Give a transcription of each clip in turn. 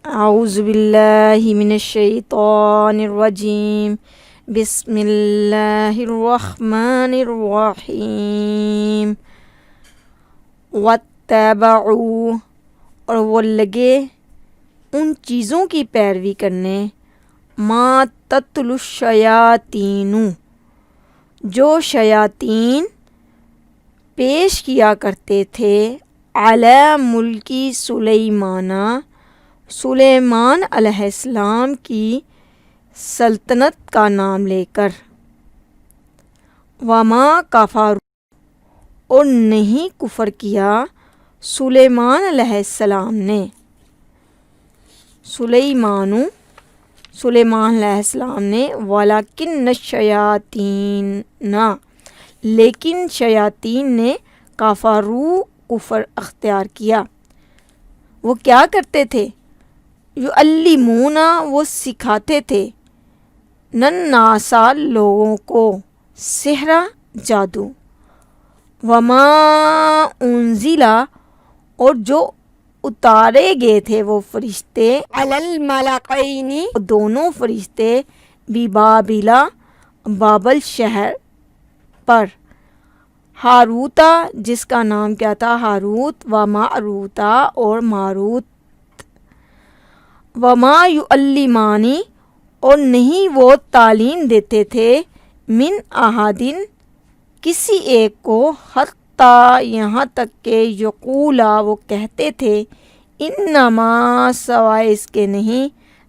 اعوذ باللہ من الشیطان الرجیم بسم اللہ الرحمن الرحیم واتبعوا، اور وہ لگے ان چیزوں کی پیروی کرنے ما تتلو الشیاطین، جو شیاطین پیش کیا کرتے تھے علی ملکی سلیمان علیہ السلام کی سلطنت کا نام لے کر، وما کفر، اور نہیں کفر کیا سلیمان علیہ السلام نے، سلیمان علیہ السلام نے، ولیکن الشیاطین، لیکن شیاطین نے کفروا، کفر اختیار کیا۔ وہ کیا کرتے تھے؟ یعلمون، وہ سکھاتے تھے، الناس، لوگوں کو، سحر، جادو، وما انزل، اور جو اتارے گئے تھے وہ فرشتے، علی الملکین، دونوں فرشتے، ببابل، بابل شہر پر، ہاروتا، جس کا نام کیا تھا ہاروت، و ماروتا، اور ماروت، وما یعلمان، اور نہیں وہ تعلیم دیتے تھے، من احدٍ، کسی ایک کو، حتیٰ، یہاں تک کہ یقولا، وہ کہتے تھے، انما، سوائے اس کے نہیں،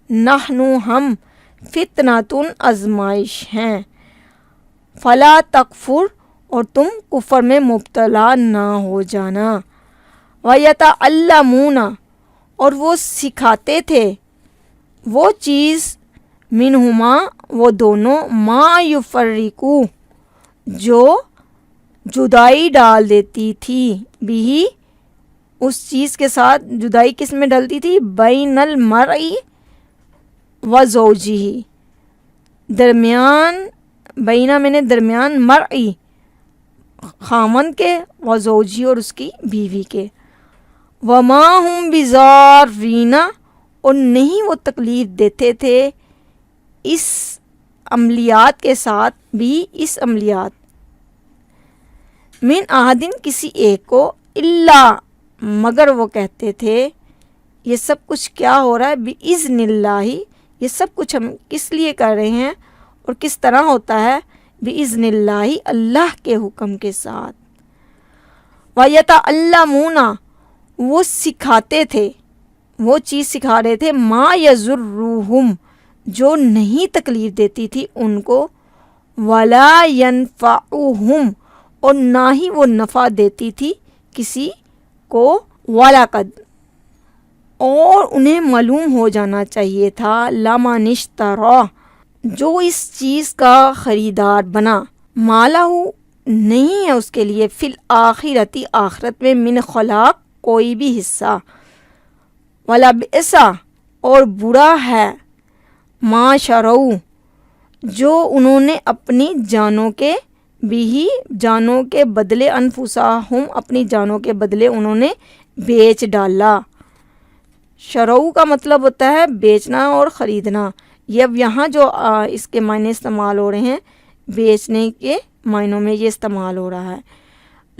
نحن، ہم، فتنۃ، آزمائش ہیں، فلا تکفر، اور تم کفر میں مبتلا نہ ہو جانا، ویتعلمون، اور وہ سکھاتے تھے وہ چیز، منہما، وہ دونوں، ما یفرقو، جو جدائی ڈال دیتی تھی، بھی، اس چیز کے ساتھ جدائی کس میں ڈالتی تھی، بین المرء و زوجہ، درمیان، بینہ میں نے درمیان، مرئی، خامن کے، و زوجی، اور اس کی بیوی کے، وما ہم بضارین، اور نہیں وہ تکلیف دیتے تھے اس عملیات کے ساتھ بھی، اس عملیات، من احدٍ، کسی ایک کو، الا، مگر وہ کہتے تھے یہ سب کچھ کیا ہو رہا ہے، باذن اللہ، یہ سب کچھ ہم کس لیے کر رہے ہیں اور کس طرح ہوتا ہے، باذن اللہ، اللہ کے حکم کے ساتھ، ویتعلمون، وہ سکھاتے تھے، وہ چیز سکھا رہے تھے، ما یضرہم، جو نہیں تکلیف دیتی تھی ان کو، ولا ینفعہم، اور نہ ہی وہ نفع دیتی تھی کسی کو، وَلَقَدْ، اور انہیں معلوم ہو جانا چاہیے تھا، لَمَنِ اشْتَرَاهُ، جو اس چیز کا خریدار بنا، مالہ، نہیں ہے اس کے لیے، فی الآخرۃ، آخرت میں، من خلاق، کوئی بھی حصہ، وَلَبِئْسَ، اور برا ہے، ما شروا، جو انہوں نے اپنی جانوں کے، بھی، جانوں کے بدلے، انفسہم، اپنی جانوں کے بدلے انہوں نے بیچ ڈالا۔ شرعو کا مطلب ہوتا ہے بیچنا اور خریدنا، یہ اب یہاں جو اس کے معنی استعمال ہو رہے ہیں، بیچنے کے معنوں میں یہ استعمال ہو رہا ہے۔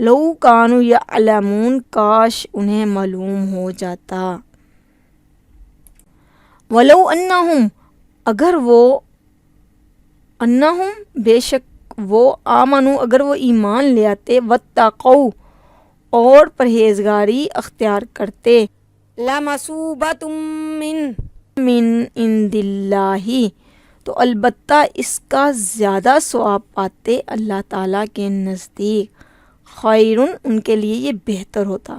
لو کانوا یعلمون، کاش انہیں معلوم ہو جاتا، ولو انہم، اگر وہ، انہم، بے شک وہ، آمنو، اگر وہ ایمان لے آتے، واتقوا، اور پرہیزگاری اختیار کرتے، لمثوبۃ من عند اللہ، تو البتہ اس کا زیادہ ثواب پاتے اللہ تعالیٰ کے نزدیک، خیرن، ان کے لیے یہ بہتر ہوتا،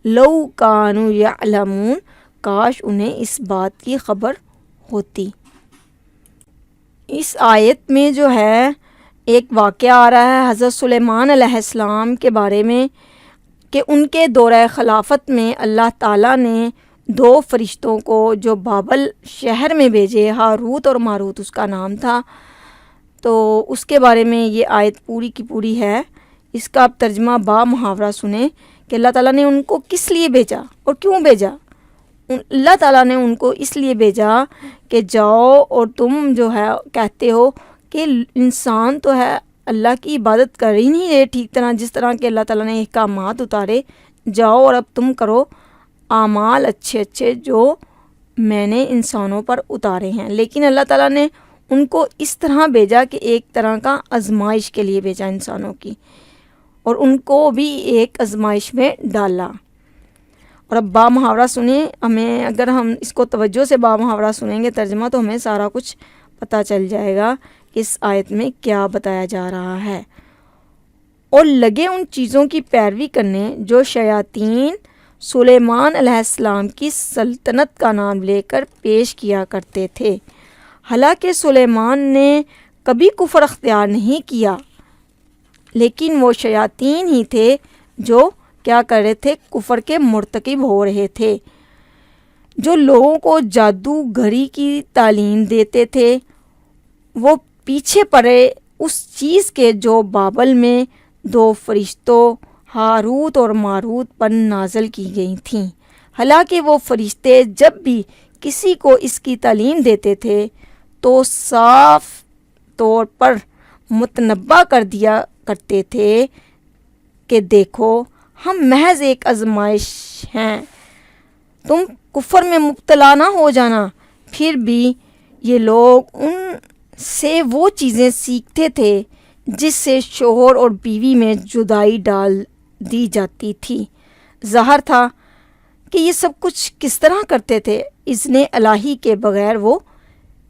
لو کانوا یعلمون، کاش انہیں اس بات کی خبر ہوتی۔ اس آیت میں جو ہے ایک واقعہ آ رہا ہے حضرت سلیمان علیہ السلام کے بارے میں، کہ ان کے دورہ خلافت میں اللہ تعالیٰ نے 2 فرشتوں کو جو بابل شہر میں بھیجے، ہاروت اور ماروت اس کا نام تھا، تو اس کے بارے میں یہ آیت پوری کی پوری ہے۔ اس کا آپ ترجمہ با محاورہ سنیں کہ اللہ تعالیٰ نے ان کو کس لیے بھیجا اور کیوں بھیجا۔ اللہ تعالیٰ نے ان کو اس لیے بھیجا کہ جاؤ اور تم جو ہے کہتے ہو کہ انسان تو ہے اللہ کی عبادت کر ہی نہیں رہے ٹھیک طرح، جس طرح کہ اللہ تعالیٰ نے احکامات اتارے، جاؤ اور اب تم کرو اعمال اچھے اچھے جو میں نے انسانوں پر اتارے ہیں۔ لیکن اللہ تعالیٰ نے ان کو اس طرح بھیجا کہ ایک طرح کا آزمائش کے لیے بھیجا انسانوں کی، اور ان کو بھی ایک آزمائش میں ڈالا۔ اور اب با محاورہ سنیں، ہمیں اگر ہم اس کو توجہ سے با محاورہ سنیں گے ترجمہ، تو ہمیں سارا کچھ پتہ چل جائے گا کہ اس آیت میں کیا بتایا جا رہا ہے۔ اور لگے ان چیزوں کی پیروی کرنے جو شیاطین سلیمان علیہ السلام کی سلطنت کا نام لے کر پیش کیا کرتے تھے، حالانکہ سلیمان نے کبھی کفر اختیار نہیں کیا، لیکن وہ شیاطین ہی تھے جو کیا کر رہے تھے، کفر کے مرتکب ہو رہے تھے، جو لوگوں کو جادوگری کی تعلیم دیتے تھے۔ وہ پیچھے پڑے اس چیز کے جو بابل میں 2 فرشتوں ہاروت اور ماروت پر نازل کی گئی تھیں، حالانکہ وہ فرشتے جب بھی کسی کو اس کی تعلیم دیتے تھے تو صاف طور پر متنبہ کر دیا کرتے تھے کہ دیکھو ہم محض ایک آزمائش ہیں، تم کفر میں مبتلا نہ ہو جانا۔ پھر بھی یہ لوگ ان سے وہ چیزیں سیکھتے تھے جس سے شوہر اور بیوی میں جدائی ڈال دی جاتی تھی۔ ظاہر تھا کہ یہ سب کچھ کس طرح کرتے تھے، اذن الہی کے بغیر وہ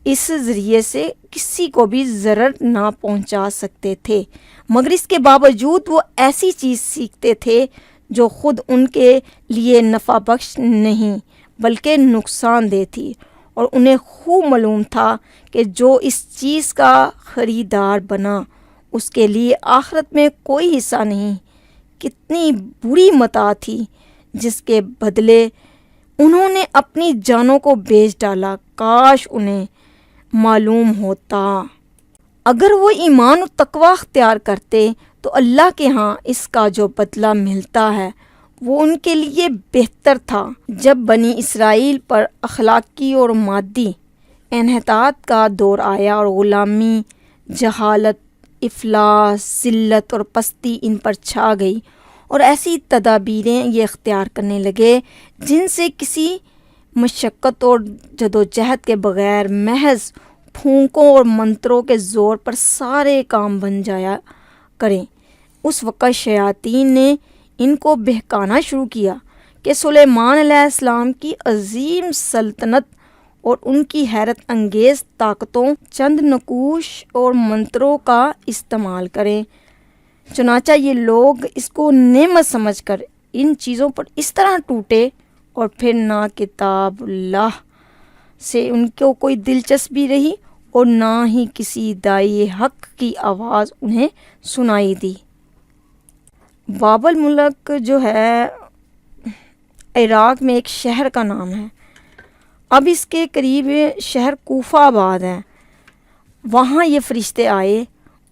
اس ذریعے سے کسی کو بھی ضرر نہ پہنچا سکتے تھے، مگر اس کے باوجود وہ ایسی چیز سیکھتے تھے جو خود ان کے لیے نفع بخش نہیں بلکہ نقصان دہ تھی، اور انہیں خوب معلوم تھا کہ جو اس چیز کا خریدار بنا اس کے لیے آخرت میں کوئی حصہ نہیں۔ کتنی بری متاع تھی جس کے بدلے انہوں نے اپنی جانوں کو بیچ ڈالا، کاش انہیں معلوم ہوتا۔ اگر وہ ایمان و تقوی اختیار کرتے تو اللہ کے ہاں اس کا جو بدلہ ملتا ہے وہ ان کے لیے بہتر تھا۔ جب بنی اسرائیل پر اخلاقی اور مادی انحطاط کا دور آیا اور غلامی، جہالت، افلاس، ذلت اور پستی ان پر چھا گئی، اور ایسی تدابیریں یہ اختیار کرنے لگے جن سے کسی مشقت اور جدوجہد کے بغیر محض پھونکوں اور منتروں کے زور پر سارے کام بن جایا کریں، اس وقت شیاطین نے ان کو بہکانا شروع کیا کہ سلیمان علیہ السلام کی عظیم سلطنت اور ان کی حیرت انگیز طاقتوں، چند نقوش اور منتروں کا استعمال کریں۔ چنانچہ یہ لوگ اس کو نعمت سمجھ کر ان چیزوں پر اس طرح ٹوٹے، اور پھر نہ کتاب اللہ سے ان کو کوئی دلچسپی رہی اور نہ ہی کسی داعی حق کی آواز انہیں سنائی دی۔ بابل ملک جو ہے عراق میں ایک شہر کا نام ہے۔ اب اس کے قریب شہر کوفہ آباد ہے۔ وہاں یہ فرشتے آئے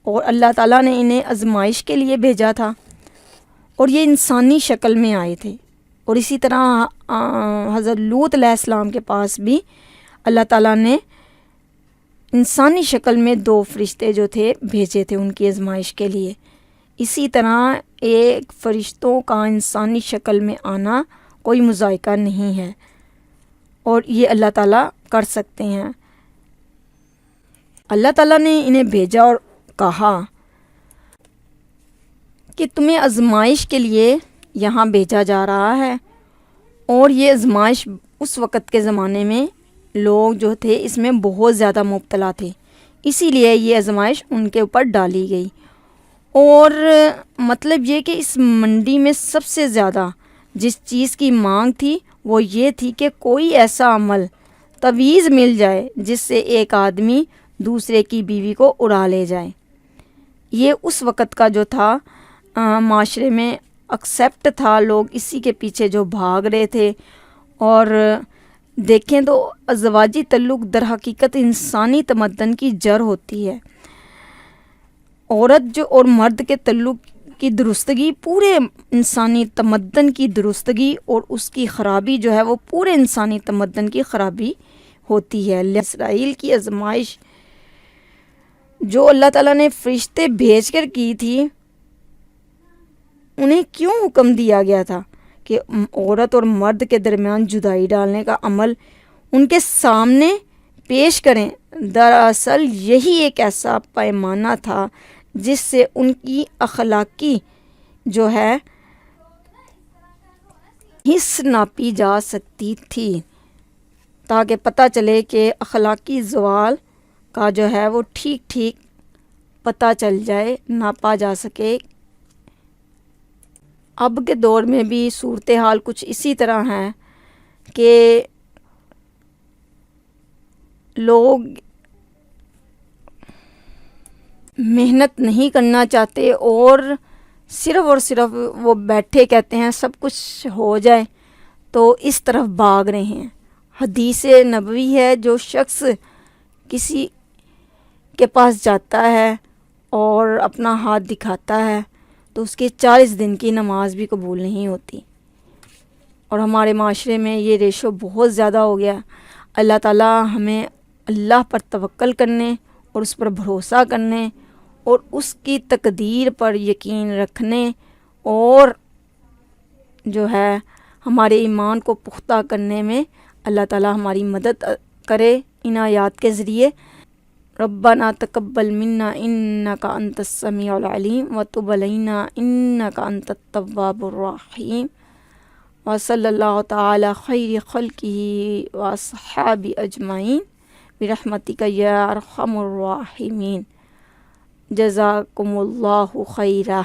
اور اللہ تعالیٰ نے انہیں آزمائش کے لیے بھیجا تھا، اور یہ انسانی شکل میں آئے تھے۔ اور اسی طرح حضرت لوط علیہ السلام کے پاس بھی اللہ تعالیٰ نے انسانی شکل میں 2 فرشتے جو تھے بھیجے تھے ان کی آزمائش کے لیے۔ اسی طرح ایک فرشتوں کا انسانی شکل میں آنا کوئی مذائقہ نہیں ہے، اور یہ اللہ تعالیٰ کر سکتے ہیں۔ اللہ تعالیٰ نے انہیں بھیجا اور کہا کہ تمہیں آزمائش کے لیے یہاں بھیجا جا رہا ہے، اور یہ آزمائش اس وقت کے زمانے میں لوگ جو تھے اس میں بہت زیادہ مبتلا تھے، اسی لیے یہ آزمائش ان کے اوپر ڈالی گئی۔ اور مطلب یہ کہ اس منڈی میں سب سے زیادہ جس چیز کی مانگ تھی وہ یہ تھی کہ کوئی ایسا عمل تویز مل جائے جس سے ایک آدمی دوسرے کی بیوی کو اڑا لے جائے۔ یہ اس وقت کا جو تھا معاشرے میں ایکسیپٹ تھا، لوگ اسی کے پیچھے جو بھاگ رہے تھے۔ اور دیکھیں تو ازدواجی تعلق در حقیقت انسانی تمدن کی جڑ ہوتی ہے۔ عورت جو اور مرد کے تعلق کی درستگی پورے انسانی تمدن کی درستگی، اور اس کی خرابی جو ہے وہ پورے انسانی تمدن کی خرابی ہوتی ہے۔ اسرائیل کی آزمائش جو اللہ تعالیٰ نے فرشتے بھیج کر کی تھی، انہیں کیوں حکم دیا گیا تھا کہ عورت اور مرد کے درمیان جدائی ڈالنے کا عمل ان کے سامنے پیش کریں؟ دراصل یہی ایک ایسا پیمانہ تھا جس سے ان کی اخلاقی جو ہے حص ناپی جا سکتی تھی، تاکہ پتہ چلے کہ اخلاقی زوال کا جو ہے وہ ٹھیک ٹھیک پتہ چل جائے، ناپا جا سکے۔ اب کے دور میں بھی صورتحال کچھ اسی طرح ہے کہ لوگ محنت نہیں کرنا چاہتے اور صرف وہ بیٹھے کہتے ہیں سب کچھ ہو جائے، تو اس طرف بھاگ رہے ہیں۔ حدیث نبوی ہے، جو شخص کسی کے پاس جاتا ہے اور اپنا ہاتھ دکھاتا ہے تو اس کے 40 دن کی نماز بھی قبول نہیں ہوتی، اور ہمارے معاشرے میں یہ ریشو بہت زیادہ ہو گیا۔ اللہ تعالیٰ ہمیں اللہ پر توکل کرنے اور اس پر بھروسہ کرنے اور اس کی تقدیر پر یقین رکھنے اور جو ہے ہمارے ایمان کو پختہ کرنے میں اللہ تعالیٰ ہماری مدد کرے ان آیات کے ذریعے۔ ربنا تقبل منا انک انت السمیع العلیم وتب علینا انک انت التواب الرحیم، وصلی اللہ تعالی خیر خلقہ واصحاب اجمعین برحمتک یا ارحم الراحمین۔ جزاکم اللہ خیرہ۔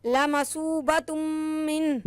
لمثوبة من